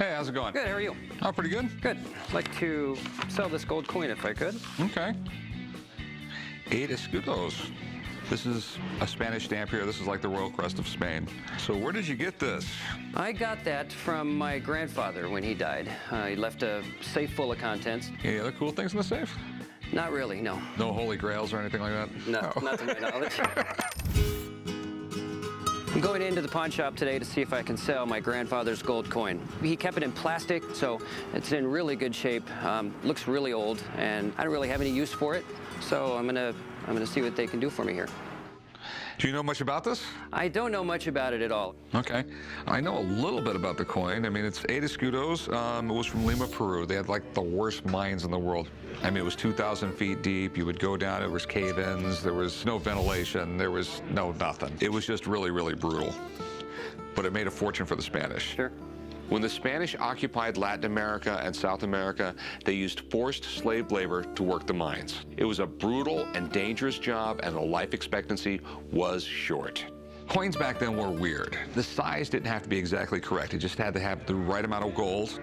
Hey, how's it going? Good, how are you? Oh, pretty good. Good. I'd like to sell this gold coin if I could. Okay. 8 escudos. This is a Spanish stamp here. This is like the Royal Crest of Spain. So where did you get this? I got that from my grandfather when he died. He left a safe full of contents. Any other cool things in the safe? Not really, no. No holy grails or anything like that? No, not to my knowledge. I'm going into the pawn shop today to see if I can sell my grandfather's gold coin. He kept it in plastic, so it's in really good shape. Looks really old, and I don't really have any use for it. So I'm gonna see what they can do for me here. Do you know much about this? I don't know much about it at all. Okay. I know a little bit about the coin. I mean, it's 8 escudos. It was from Lima, Peru. They had like the worst mines in the world. I mean, it was 2,000 feet deep. You would go down, it was cave-ins. There was no ventilation. There was no nothing. It was just really, really brutal. But it made a fortune for the Spanish. Sure. When the Spanish occupied Latin America and South America, they used forced slave labor to work the mines. It was a brutal and dangerous job, and the life expectancy was short. Coins back then were weird. The size didn't have to be exactly correct. It just had to have the right amount of gold,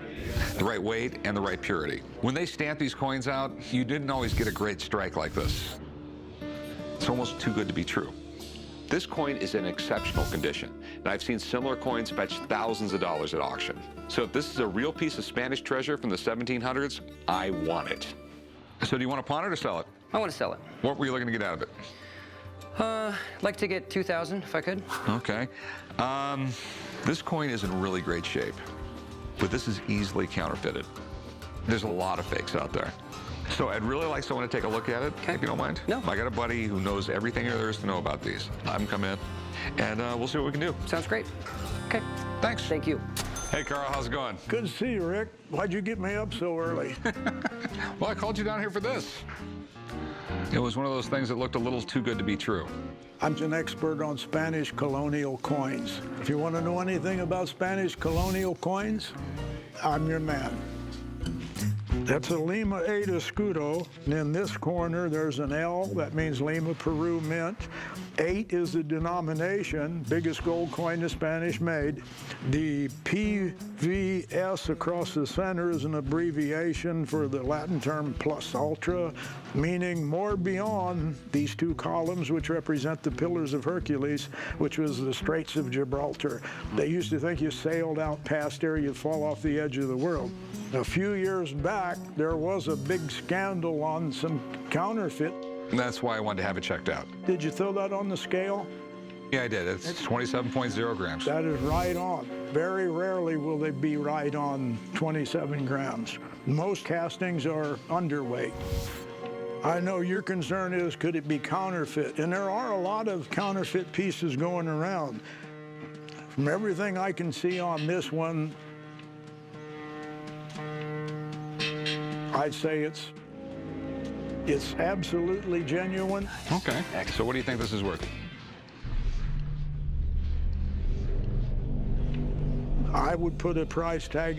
the right weight, and the right purity. When they stamped these coins out, you didn't always get a great strike like this. It's almost too good to be true. This coin is in exceptional condition, and I've seen similar coins fetch thousands of dollars at auction. So if this is a real piece of Spanish treasure from the 1700s, I want it. So do you want to pawn it or sell it? I want to sell it. What were you looking to get out of it? I'd like to get 2,000 if I could. Okay. This coin is in really great shape, but this is easily counterfeited. There's a lot of fakes out there. So I'd really like someone to take a look at it, if you don't mind. No. I got a buddy who knows everything there is to know about these. I'm coming in, and we'll see what we can do. Sounds great. Okay. Thanks. Thank you. Hey, Carl, how's it going? Good to see you, Rick. Why'd you get me up so early? Well, I called you down here for this. It was one of those things that looked a little too good to be true. I'm an expert on Spanish colonial coins. If you want to know anything about Spanish colonial coins, I'm your man. That's a Lima 8 escudo, and in this corner there's an L, that means Lima, Peru mint. 8 is the denomination, biggest gold coin the Spanish made. The PVS across the center is an abbreviation for the Latin term plus ultra, meaning more beyond these two columns, which represent the Pillars of Hercules, which was the Straits of Gibraltar. They used to think you sailed out past there, you'd fall off the edge of the world. A few years back, there was a big scandal on some counterfeit. And that's why I wanted to have it checked out. Did you throw that on the scale? Yeah, I did. It's 27.0 grams. That is right on. Very rarely will they be right on 27 grams. Most castings are underweight. I know your concern is, could it be counterfeit? And there are a lot of counterfeit pieces going around. From everything I can see on this one, I'd say it's absolutely genuine. Okay. So what do you think this is worth? I would put a price tag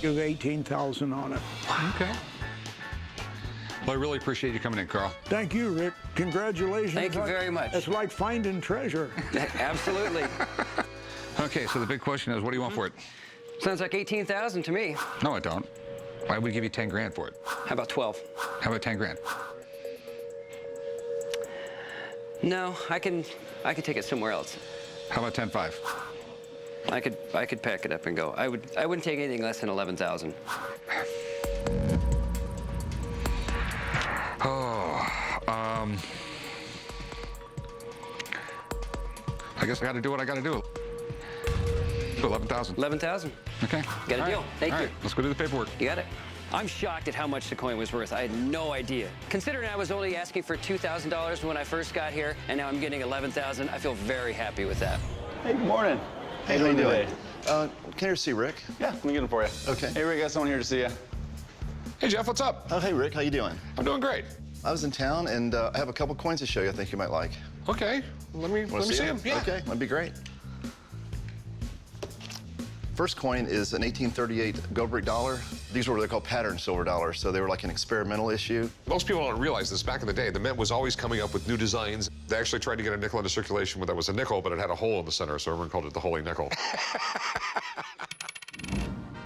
of $18,000 on it. Okay. Well, I really appreciate you coming in, Carl. Thank you, Rick. Congratulations. Thank you very much. It's like finding treasure. Absolutely. Okay, so the big question is, what do you want for it? Sounds like 18,000 to me. No, I don't. I would give you 10 grand for it. How about 12? How about 10 grand? No, I can take it somewhere else. How about 10.5? I could pack it up and go. I wouldn't take anything less than 11,000. Oh, I guess I got to do what I got to do. 11,000. 11,000. Okay. Got a All deal. right. Thank All you. right. Let's go do the paperwork. You got it. I'm shocked at how much the coin was worth. I had no idea. Considering I was only asking for $2,000 when I first got here, and now I'm getting 11,000, I feel very happy with that. Hey, good morning. Hey, how you doing? Can I here see Rick? Yeah, let me get him for you. Okay. Hey, Rick, got someone here to see you. Hey, Jeff, what's up? Oh, hey, Rick, how you doing? I'm doing great. I was in town, and I have a couple coins to show you I think you might like. Okay. Let me see them. Yeah. Okay, that'd be great. First coin is an 1838 Gobrecht dollar. These were what they call pattern silver dollars, so they were like an experimental issue. Most people don't realize this. Back in the day, the Mint was always coming up with new designs. They actually tried to get a nickel into circulation when that was a nickel, but it had a hole in the center, so everyone called it the Holy Nickel.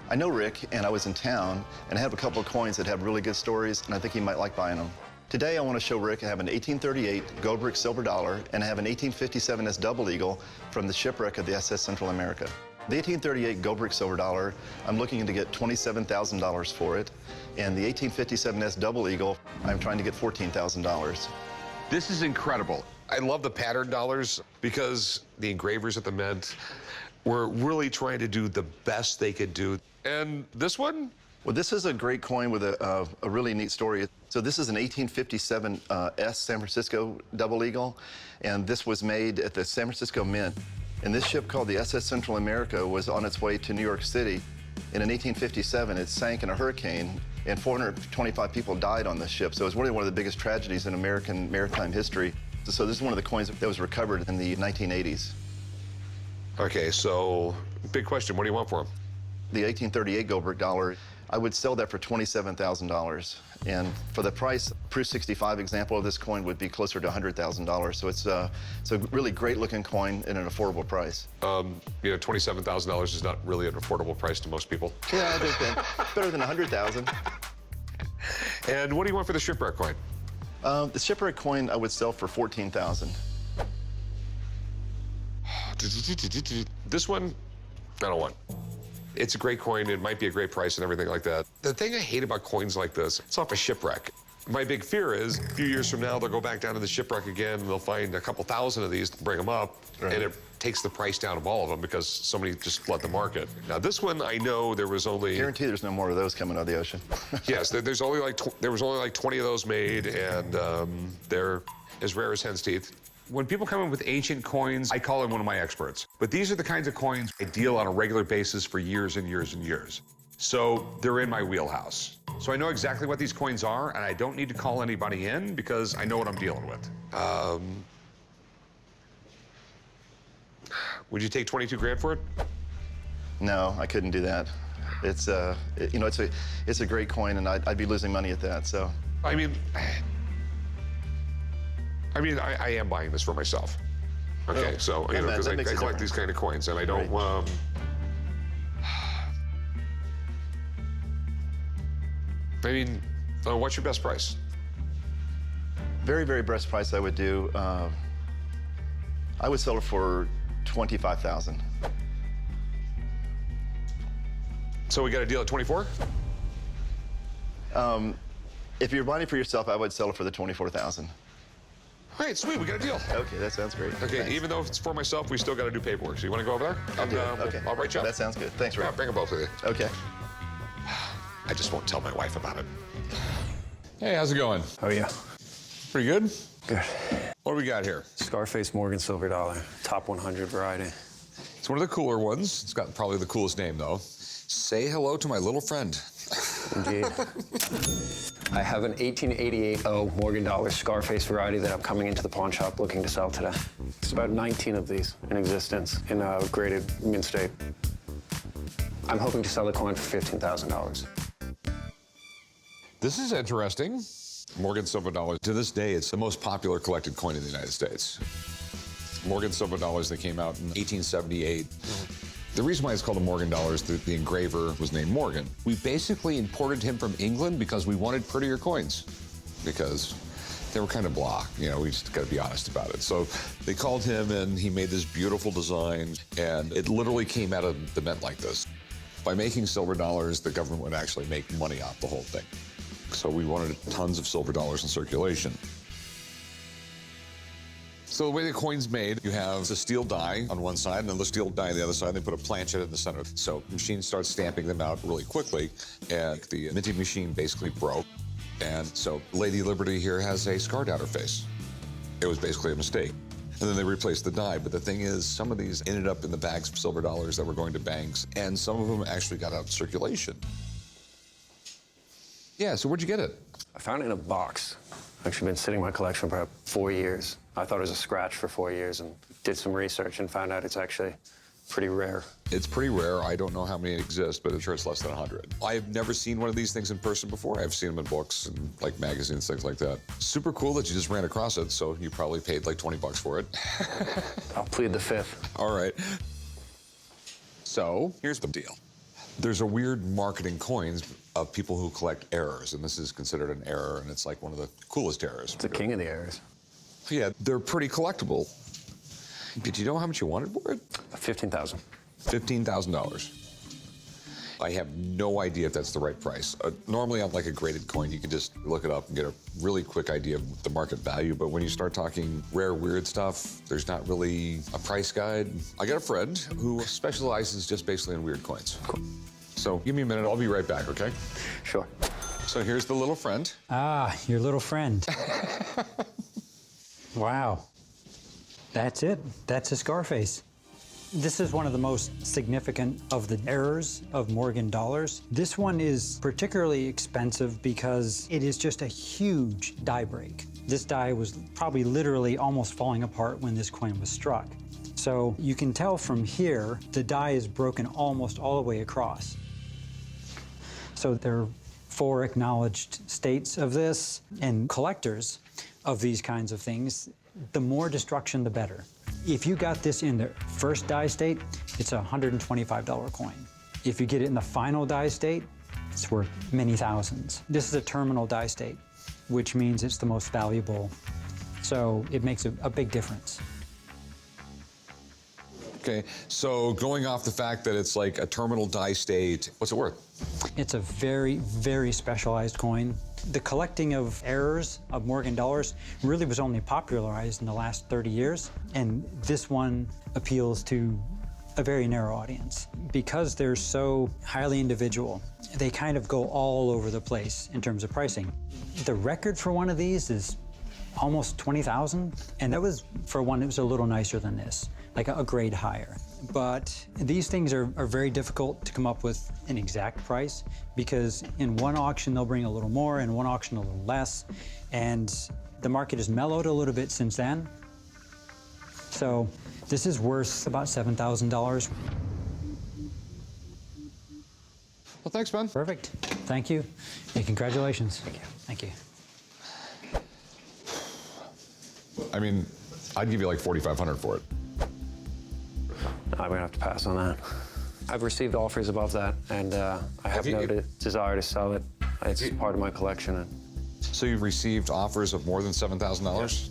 I know Rick, and I was in town, and I have a couple of coins that have really good stories, and I think he might like buying them. Today, I want to show Rick I have an 1838 Gobrecht silver dollar, and I have an 1857 double eagle from the shipwreck of the SS Central America. The 1838 Gobrecht silver dollar, I'm looking to get $27,000 for it, and the 1857 double eagle, I'm trying to get $14,000. This is incredible. I love the pattern dollars because the engravers at the Mint were really trying to do the best they could do. And this one? Well, this is a great coin with a really neat story. So this is an 1857 San Francisco double eagle, and this was made at the San Francisco Mint. And this ship called the SS Central America was on its way to New York City. And in 1857, it sank in a hurricane, and 425 people died on this ship. So it was really one of the biggest tragedies in American maritime history. So this is one of the coins that was recovered in the 1980s. Okay, so big question. What do you want for them? The 1838 Gobrecht dollar, I would sell that for $27,000. And for the price, Proof 65 example of this coin would be closer to $100,000. So it's a really great looking coin at an affordable price. You know, $27,000 is not really an affordable price to most people. Yeah, I think better than $100,000. And what do you want for the shipwreck coin? The shipwreck coin I would sell for $14,000. This one, I don't want. It's a great coin. It might be a great price and everything like that. The thing I hate about coins like this, it's off a shipwreck. My big fear is a few years from now, they'll go back down to the shipwreck again, and they'll find a couple thousand of these, bring them up, Right. and it takes the price down of all of them because somebody just flooded the market. Now, this one, I know there was only... Guarantee there's no more of those coming out of the ocean. Yes, there was only like 20 of those made, and they're as rare as hen's teeth. When people come in with ancient coins, I call in one of my experts. But these are the kinds of coins I deal on a regular basis for years and years and years. So they're in my wheelhouse. So I know exactly what these coins are, and I don't need to call anybody in because I know what I'm dealing with. Would you take 22 grand for it? No, I couldn't do that. It's you know, it's a great coin, and I'd be losing money at that. So I mean, I am buying this for myself. Okay, Oh, so, yeah, you know, man, because that I makes a collect these difference. kind of coins, and I don't, Right. I mean, what's your best price? very, very best price I would do. I would sell it for $25,000. So we got a deal at 24? If you're buying it for yourself, I would sell it for the $24,000. All right, sweet, we got a deal. Okay, that sounds great. Okay, Thanks. even though if it's for myself, we still got to do paperwork. So you want to go over there? I'll do it. Okay. I'll write you up. That sounds good. Thanks, Yeah, Rick. bring them both with you. Okay. I just won't tell my wife about it. Hey, how's it going? Oh, yeah. Pretty good? Good. What do we got here? Scarface Morgan Silver Dollar, top 100 variety. It's one of the cooler ones. It's got probably the coolest name, though. Say hello to my little friend. Indeed. I have an 1888 Morgan Dollar Scarface variety that I'm coming into the pawn shop looking to sell today. There's about 19 of these in existence in graded mint state. I'm hoping to sell the coin for $15,000. This is interesting. Morgan silver dollars. To this day, it's the most popular collected coin in the United States. Morgan silver dollars, they came out in 1878. The reason why it's called a Morgan dollar is that the engraver was named Morgan. We basically imported him from England because we wanted prettier coins, because they were kind of blah. You know, we just got to be honest about it. So they called him, and he made this beautiful design, and it literally came out of the mint like this. By making silver dollars, the government would actually make money off the whole thing. So we wanted tons of silver dollars in circulation. So the way the coin's made, you have a steel die on one side and another steel die on the other side. They put a planchet in the center. So the machine starts stamping them out really quickly, and the minting machine basically broke. And so Lady Liberty here has a scarred out her face. It was basically a mistake. And then they replaced the die. But the thing is, some of these ended up in the bags of silver dollars that were going to banks, and some of them actually got out of circulation. Yeah, so where'd you get it? I found it in a box. Actually been sitting in my collection for about 4 years. I thought it was a scratch for 4 years and did some research and found out it's actually pretty rare. It's pretty rare. I don't know how many exist, but I'm sure it's less than 100. I've never seen one of these things in person before. I've seen them in books and like magazines, things like that. Super cool that you just ran across it, so you probably paid like 20 bucks for it. I'll plead the fifth. All right. So here's the deal. There's a weird marketing coins of people who collect errors, and this is considered an error, and it's like one of the coolest errors. It's the king of the errors. Yeah, they're pretty collectible. Did you know how much you wanted for it? $15,000. $15,000. I have no idea if that's the right price. Normally on like a graded coin, you can just look it up and get a really quick idea of the market value. But when you start talking rare, weird stuff, there's not really a price guide. I got a friend who specializes just basically in weird coins. Cool. So give me a minute, I'll be right back, okay? Sure. So here's the little friend. Ah, your little friend. Wow. That's it. That's a Scarface. This is one of the most significant of the errors of Morgan dollars. This one is particularly expensive because it is just a huge die break. This die was probably literally almost falling apart when this coin was struck. So you can tell from here, the die is broken almost all the way across. So there are 4 acknowledged states of this, and collectors of these kinds of things, the more destruction, the better. If you got this in the first die state, it's a $125 coin. If you get it in the final die state, it's worth many thousands. This is a terminal die state, which means it's the most valuable. So it makes a big difference. Okay, so going off the fact that it's like a terminal die state, what's it worth? It's a very, very specialized coin. The collecting of errors of Morgan dollars really was only popularized in the last 30 years, and this one appeals to a very narrow audience. Because they're so highly individual, they kind of go all over the place in terms of pricing. The record for one of these is almost 20,000, and that was for one that was a little nicer than this, like a grade higher. But these things are very difficult to come up with an exact price, because in one auction they'll bring a little more, in one auction a little less, and the market has mellowed a little bit since then. So this is worth about $7,000. Well, thanks, man. Perfect. Thank you, and congratulations. Thank you. I mean, I'd give you like $4,500 for it. I'm gonna have to pass on that. I've received offers above that, and I have no desire to sell it. It's part of my collection. So you've received offers of more than $7,000?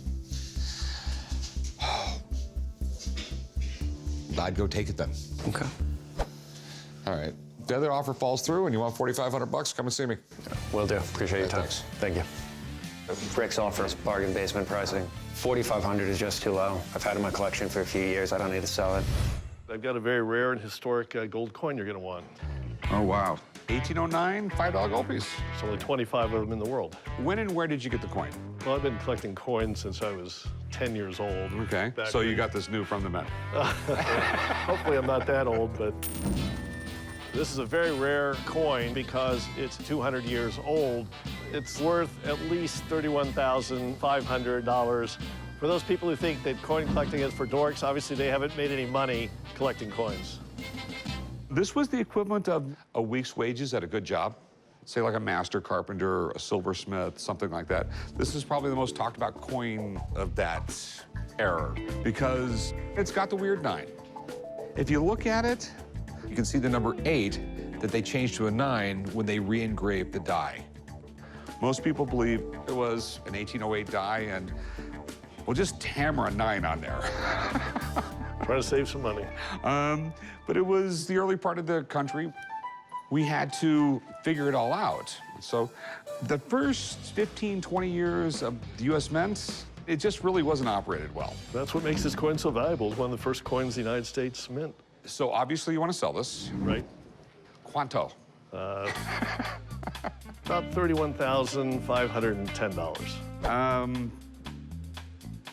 I'd go take it then. Okay. All right. If the other offer falls through and you want $4,500, come and see me. Will do. Appreciate your time. Thanks. Thank you. Rick's offers bargain basement pricing. $4,500 is just too low. I've had it in my collection for a few years. I don't need to sell it. I've got a very rare and historic gold coin you're going to want. Oh, wow. 1809, $5 gold piece. There's only 25 of them in the world. When and where did you get the coin? Well, I've been collecting coins since I was 10 years old. Okay, so you got this new from the Met. Hopefully I'm not that old, but this is a very rare coin because it's 200 years old. It's worth at least $31,500. For those people who think that coin collecting is for dorks, obviously they haven't made any money collecting coins. This was the equivalent of a week's wages at a good job. Say like a master carpenter, a silversmith, something like that. This is probably the most talked about coin of that era because it's got the weird 9. If you look at it, you can see the number 8 that they changed to a 9 when they re-engraved the die. Most people believe it was an 1808 die, and we'll just hammer a 9 on there. Trying to save some money. But it was the early part of the country. We had to figure it all out. So the first 15, 20 years of the U.S. Mint, it just really wasn't operated well. That's what makes this coin so valuable. It's one of the first coins the United States mint. So obviously you want to sell this. Right. Quanto? About $31,510.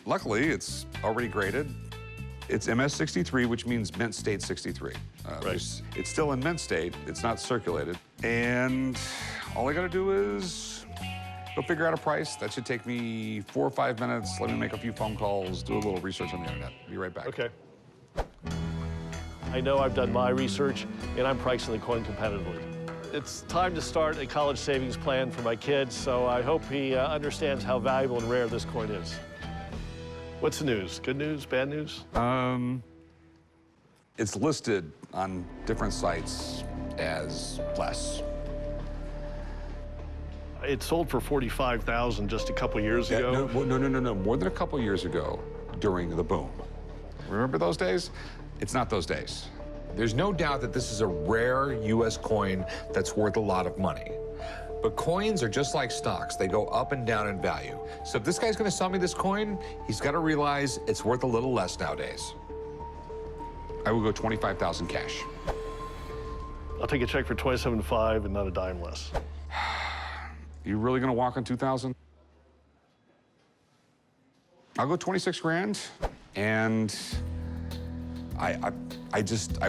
Luckily, it's already graded. It's MS63, which means mint state 63. Right. It's still in mint state. It's not circulated. And all I got to do is go figure out a price. That should take me 4 or 5 minutes. Let me make a few phone calls, do a little research on the internet. Be right back. Okay. I know I've done my research, and I'm pricing the coin competitively. It's time to start a college savings plan for my kids, so I hope he understands how valuable and rare this coin is. What's the news? Good news, bad news? It's listed on different sites. as less. It sold for $45,000 just a couple years ago. No. More than a couple years ago during the boom. Remember those days? It's not those days. There's no doubt that this is a rare U.S. coin that's worth a lot of money. But coins are just like stocks. They go up and down in value. So if this guy's going to sell me this coin, he's got to realize it's worth a little less nowadays. I will go 25,000 cash. I'll take a check for $27.5 and not a dime less. You really gonna walk on 2,000? I'll go 26 grand, and I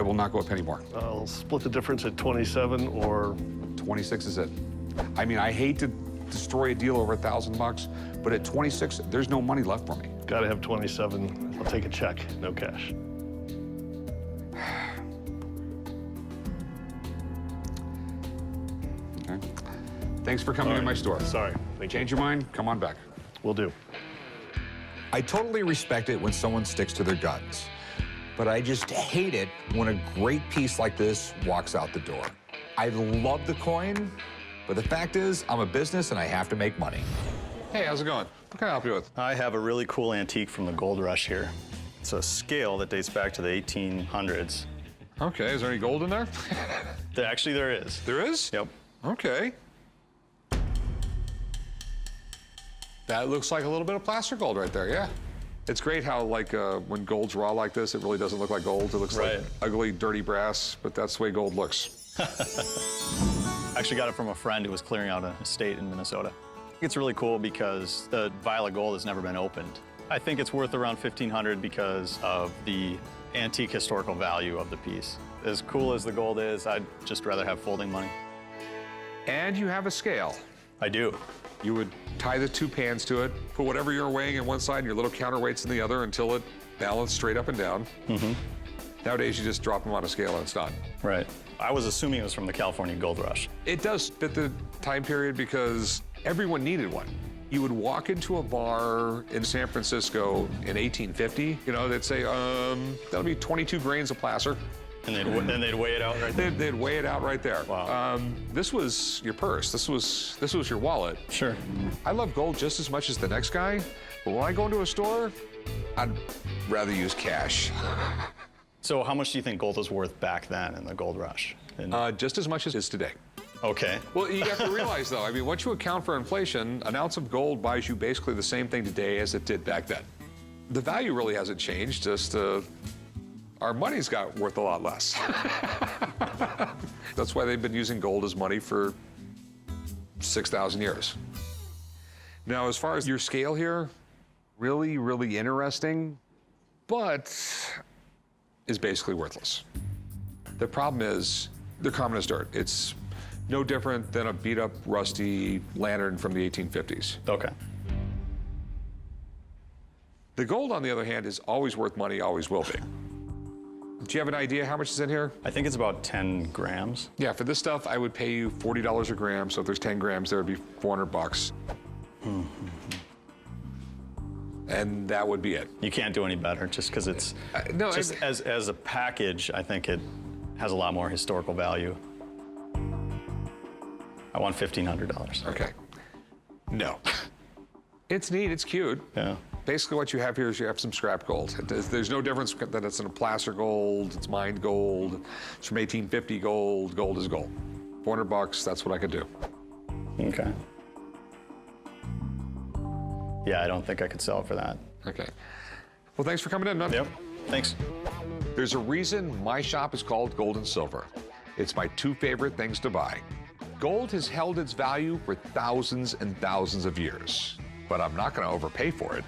will not go a penny more. I'll split the difference at 27 or 26 is it. I mean, I hate to destroy a deal over $1,000, but at 26, there's no money left for me. gotta have 27. I'll take a check, no cash. Okay. Thanks for coming to my store. Sorry. Change your mind, come on back. Will do. I totally respect it when someone sticks to their guns, but I just hate it when a great piece like this walks out the door. I love the coin, but the fact is, I'm a business and I have to make money. Hey, how's it going? What can I help you with? I have a really cool antique from the gold rush here. It's a scale that dates back to the 1800s. Okay, is there any gold in there? Actually, there is. There is? Yep. Okay. That looks like a little bit of plaster gold right there, yeah. It's great how, like, when gold's raw like this, it really doesn't look like gold. It looks like ugly, dirty brass, but that's the way gold looks. I actually got it from a friend who was clearing out an estate in Minnesota. It's really cool because the vial of gold has never been opened. I think it's worth around $1,500 because of the antique historical value of the piece. As cool as the gold is, I'd just rather have folding money. And you have a scale. I do. You would tie the two pans to it, put whatever you're weighing in one side and your little counterweights in the other until it balanced straight up and down. Mm-hmm. Nowadays, you just drop them on a scale and it's done. Right. I was assuming it was from the California Gold Rush. It does fit the time period because everyone needed one. You would walk into a bar in San Francisco in 1850, you know, they'd say, that'll be 22 grains of placer. And they'd weigh it out right there? They'd weigh it out right there. Wow. This was your purse. This was your wallet. Sure. I love gold just as much as the next guy, but when I go into a store, I'd rather use cash. So how much do you think gold was worth back then in the gold rush? Just as much as it is today. Okay. Well, you have to realize, though, I mean, once you account for inflation, an ounce of gold buys you basically the same thing today as it did back then. The value really hasn't changed, just our money's got worth a lot less. That's why they've been using gold as money for 6,000 years. Now, as far as your scale here, really, really interesting, but is basically worthless. The problem is they're common as dirt. It's no different than a beat-up, rusty lantern from the 1850s. Okay. The gold, on the other hand, is always worth money, always will be. Do you have an idea how much is in here? I think it's about 10 grams. Yeah, for this stuff, I would pay you $40 a gram. So if there's 10 grams, there would be $400. And that would be it. You can't do any better just because it's, no, just as a package, I think it has a lot more historical value. I want $1,500. Okay. No. It's neat, it's cute. Yeah. Basically what you have here is you have some scrap gold. There's no difference that it's in a placer gold, it's mined gold, it's from 1850 gold, gold is gold. $400, that's what I could do. Okay. Yeah, I don't think I could sell it for that. Okay. Well, thanks for coming in, man. Yep, thanks. There's a reason my shop is called Gold and Silver. It's my two favorite things to buy. Gold has held its value for thousands and thousands of years, but I'm not going to overpay for it.